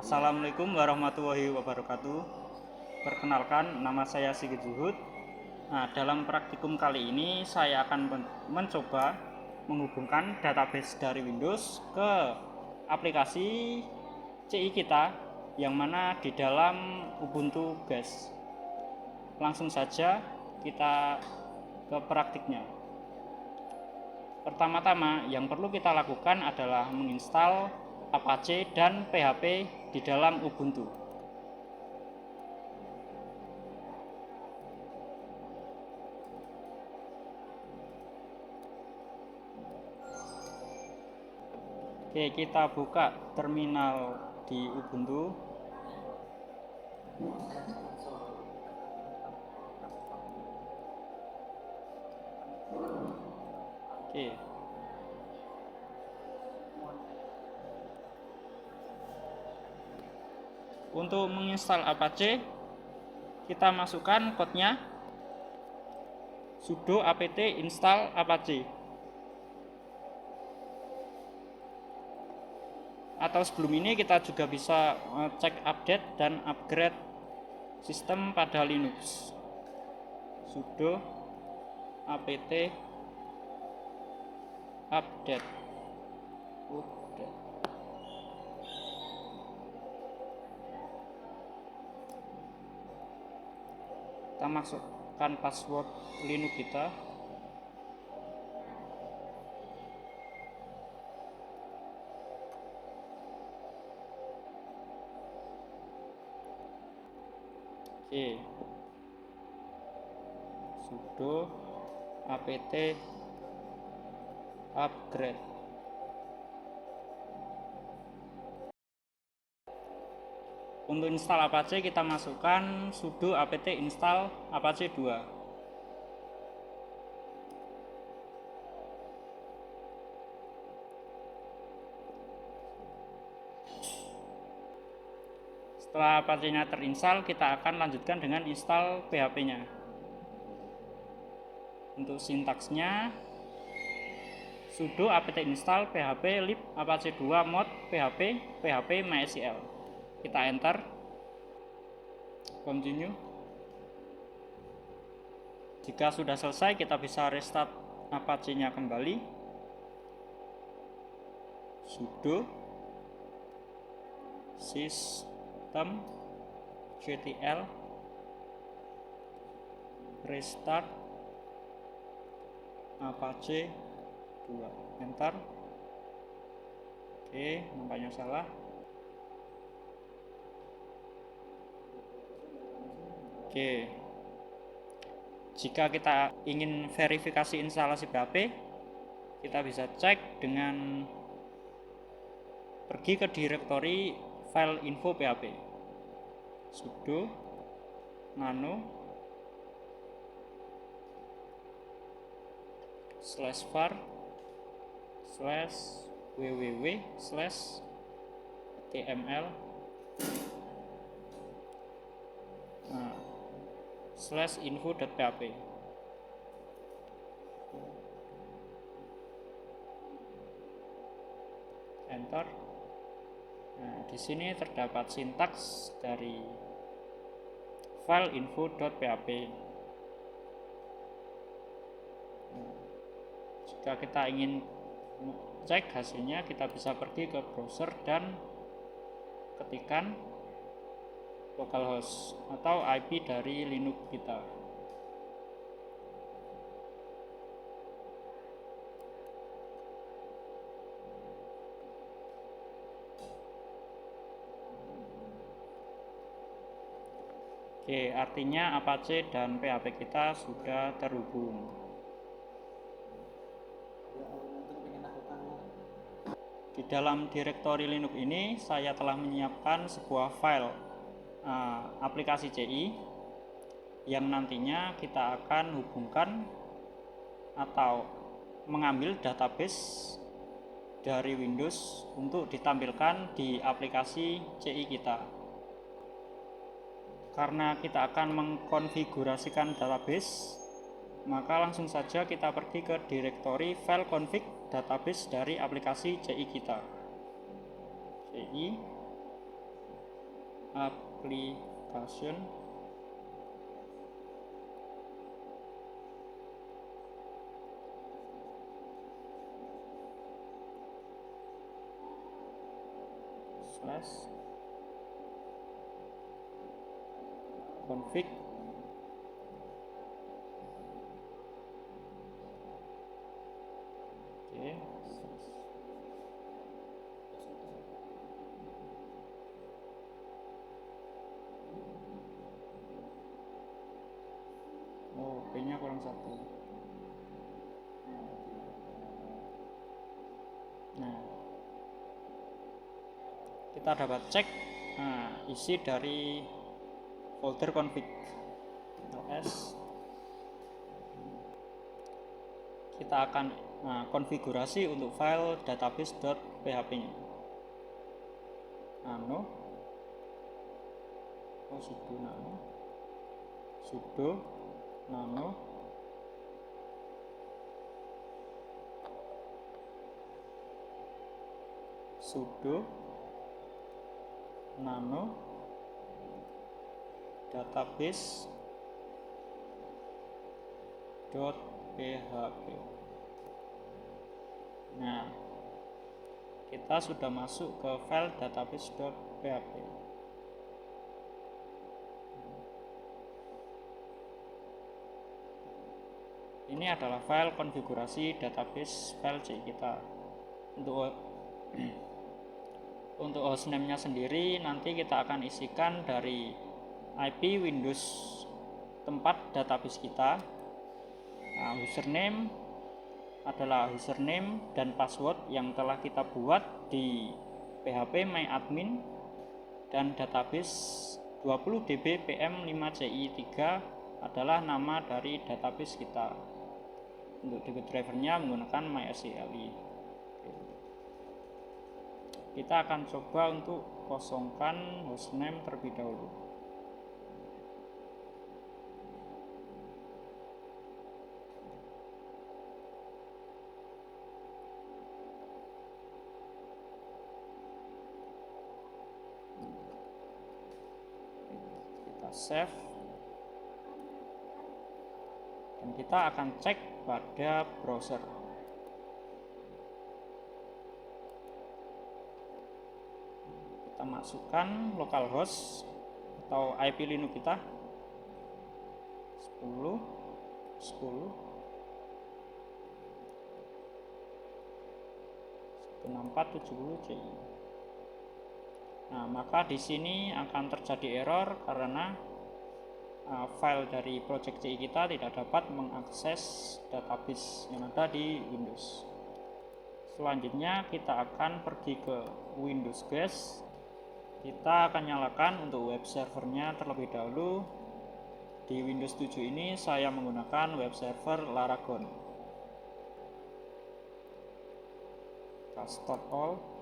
Assalamualaikum warahmatullahi wabarakatuh. Perkenalkan, nama saya Sigit Zuhud. Nah, dalam praktikum kali ini saya akan mencoba menghubungkan database dari Windows ke aplikasi CI kita yang mana di dalam Ubuntu Base. Langsung saja kita ke praktiknya. Pertama-tama yang perlu kita lakukan adalah menginstal Apache dan PHP di dalam Ubuntu. Oke, kita buka terminal di Ubuntu. Oke. Untuk menginstal Apache, kita masukkan kodenya sudo apt install apache. Atau sebelum ini kita juga bisa cek update dan upgrade sistem pada Linux. Sudo apt update. Kita masukkan password Linux kita. Oke. Sudo apt upgrade. Untuk install Apache kita masukkan sudo apt install apache 2. Setelah Apache-nya terinstall, kita akan lanjutkan dengan install PHP-nya. Untuk sintaksnya sudo apt install php lib apache 2 mod php mysql. Kita enter, continue. Jika sudah selesai, kita bisa restart Apache-nya kembali. Sudo systemctl restart Apache 2, enter. Oke, nampaknya salah. Oke, jika kita ingin verifikasi instalasi PHP, kita bisa cek dengan pergi ke direktori file info PHP. Sudo nano /var /www/tml /info.php. Enter. Nah, di sini terdapat sintaks dari file info.php. Jika kita ingin cek hasilnya, kita bisa pergi ke browser dan ketikkan localhost atau IP dari Linux kita. Oke, artinya Apache dan PHP kita sudah terhubung. Di dalam direktori Linux ini saya telah menyiapkan sebuah file aplikasi CI yang nantinya kita akan hubungkan atau mengambil database dari Windows untuk ditampilkan di aplikasi CI kita. Karena kita akan mengkonfigurasikan database, maka langsung saja kita pergi ke direktori file config database dari aplikasi CI kita. CI application slash config P-nya kurang 1. Nah, kita dapat cek isi dari folder config ls. Kita akan konfigurasi untuk file database.php nya. Sudo nano database .php. Nah, kita sudah masuk ke file database.php. Ini adalah file konfigurasi database file C kita. Untuk hostname-nya sendiri nanti kita akan isikan dari IP Windows tempat database kita. Username adalah username dan password yang telah kita buat di PHP MyAdmin, dan database 20DB PM5CI3 adalah nama dari database kita. Untuk DB drivernya menggunakan MySQL. Kita akan coba untuk kosongkan hostname terlebih dahulu. Kita save dan kita akan cek pada browser. Kita masukkan localhost atau IP Linux kita 10.10.16470CI. Nah, maka di sini akan terjadi error karena file dari project CI kita tidak dapat mengakses database yang ada di Windows. Selanjutnya kita akan pergi ke Windows Base. Kita akan nyalakan untuk web servernya terlebih dahulu. Di Windows 7 ini saya menggunakan web server Laragon. Kita start all.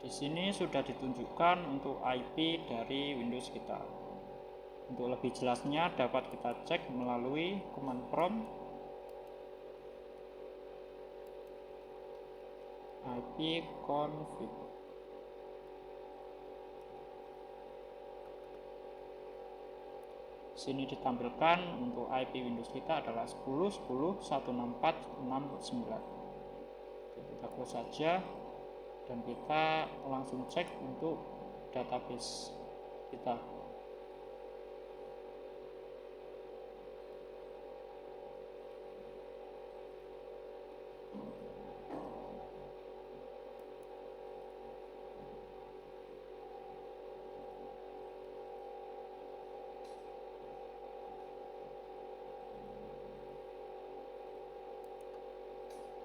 Di sini sudah ditunjukkan untuk IP dari Windows kita. Untuk lebih jelasnya dapat kita cek melalui command prompt ipconfig. Sini ditampilkan untuk IP Windows kita adalah 10.10.164.69. Kita close saja dan kita langsung cek untuk database kita.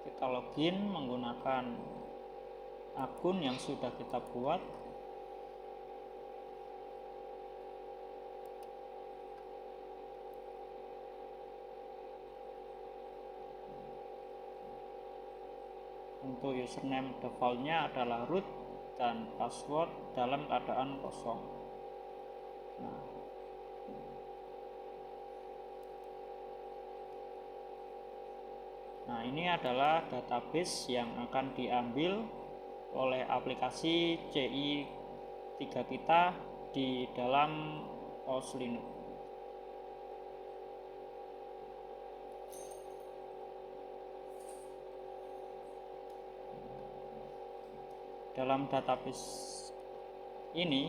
Kita login menggunakan akun yang sudah kita buat. Untuk username defaultnya adalah root dan password dalam keadaan kosong. Nah, ini adalah database yang akan diambil oleh aplikasi CI3 kita di dalam OS Linux. Dalam database ini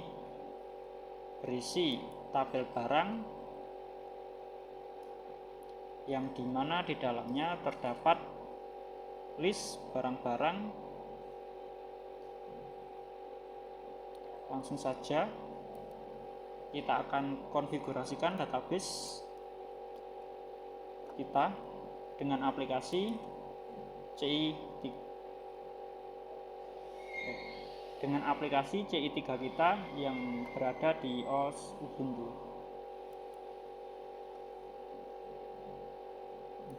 berisi tabel barang yang dimana di dalamnya terdapat list barang-barang. Langsung saja kita akan konfigurasikan database kita dengan aplikasi CI3 kita yang berada di OS Ubuntu.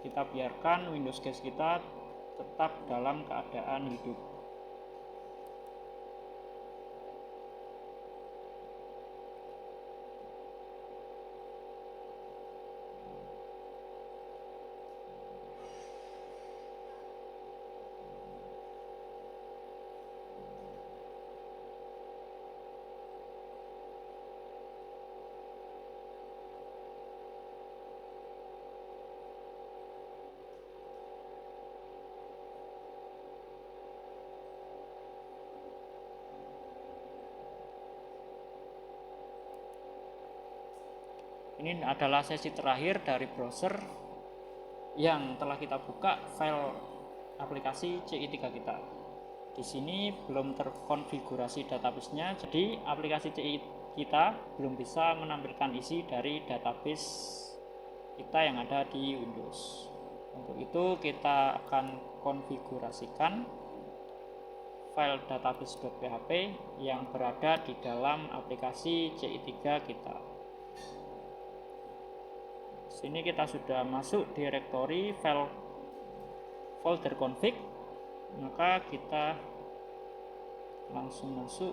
Kita biarkan Windows Guest kita tetap dalam keadaan hidup. Ini adalah sesi terakhir dari browser yang telah kita buka file aplikasi CI3 kita. Di sini belum terkonfigurasi database-nya, jadi aplikasi CI kita belum bisa menampilkan isi dari database kita yang ada di Windows. Untuk itu kita akan konfigurasikan file database.php yang berada di dalam aplikasi CI3 kita. Sini kita sudah masuk direktori file folder config, maka kita langsung masuk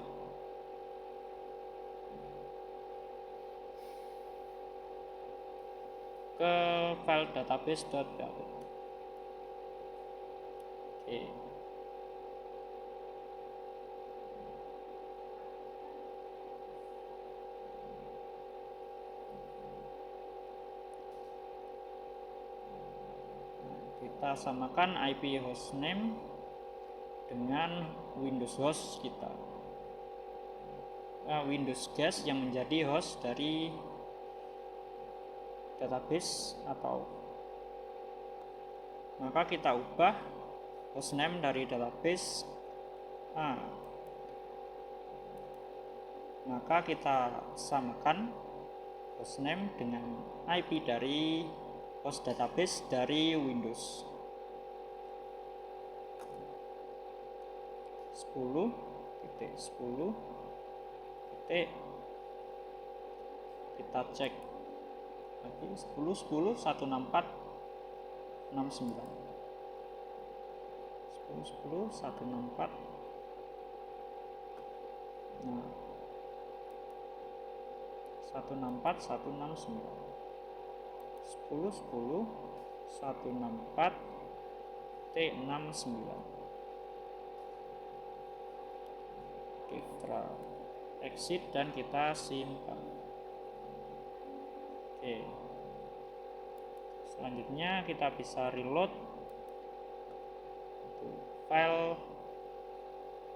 ke file database.php. Oke. Kita samakan IP hostname dengan Windows host kita, Windows Guest yang menjadi host dari database, atau maka kita ubah hostname dari database maka kita samakan hostname dengan IP dari host database dari Windows 10.10. Kita cek lagi 10.10 164 69 10.10 164. Nah, 164 169 10.10 164 T69. Kita exit dan kita simpan. Oke. Selanjutnya kita bisa reload file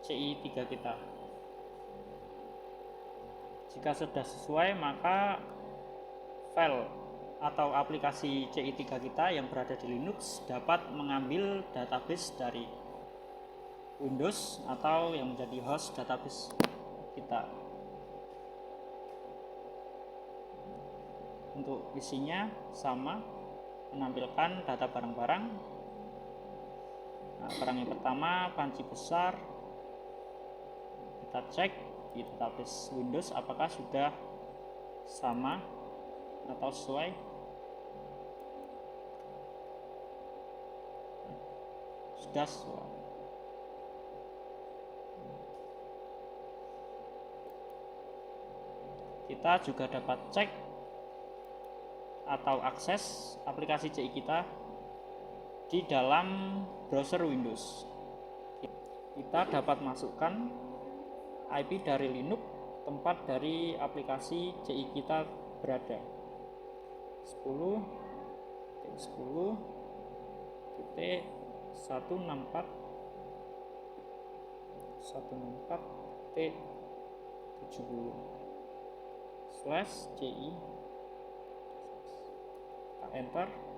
CI3 kita. Jika sudah sesuai, maka file atau aplikasi CI3 kita yang berada di Linux dapat mengambil database dari Windows atau yang menjadi host database kita. Untuk isinya sama, menampilkan data barang-barang. Nah, barang yang pertama panci besar. Kita cek di database Windows apakah sudah sama atau sesuai. Sudah sesuai. Kita juga dapat cek atau akses aplikasi CI kita di dalam browser Windows. kita dapat masukkan IP dari Linux tempat dari aplikasi CI kita berada. 10.10.164.164.70/CI. Kita enter.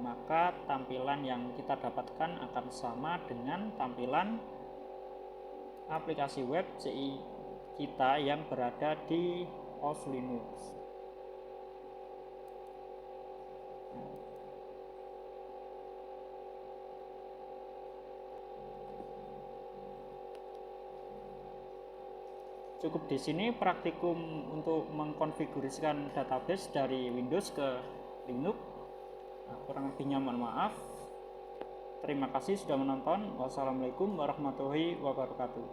Maka tampilan yang kita dapatkan akan sama dengan tampilan aplikasi web CI kita yang berada di OS Linux. Cukup di sini praktikum untuk mengkonfigurasikan database dari Windows ke Linux. Kurang lebihnya mohon maaf. Terima kasih sudah menonton. Wassalamualaikum warahmatullahi wabarakatuh.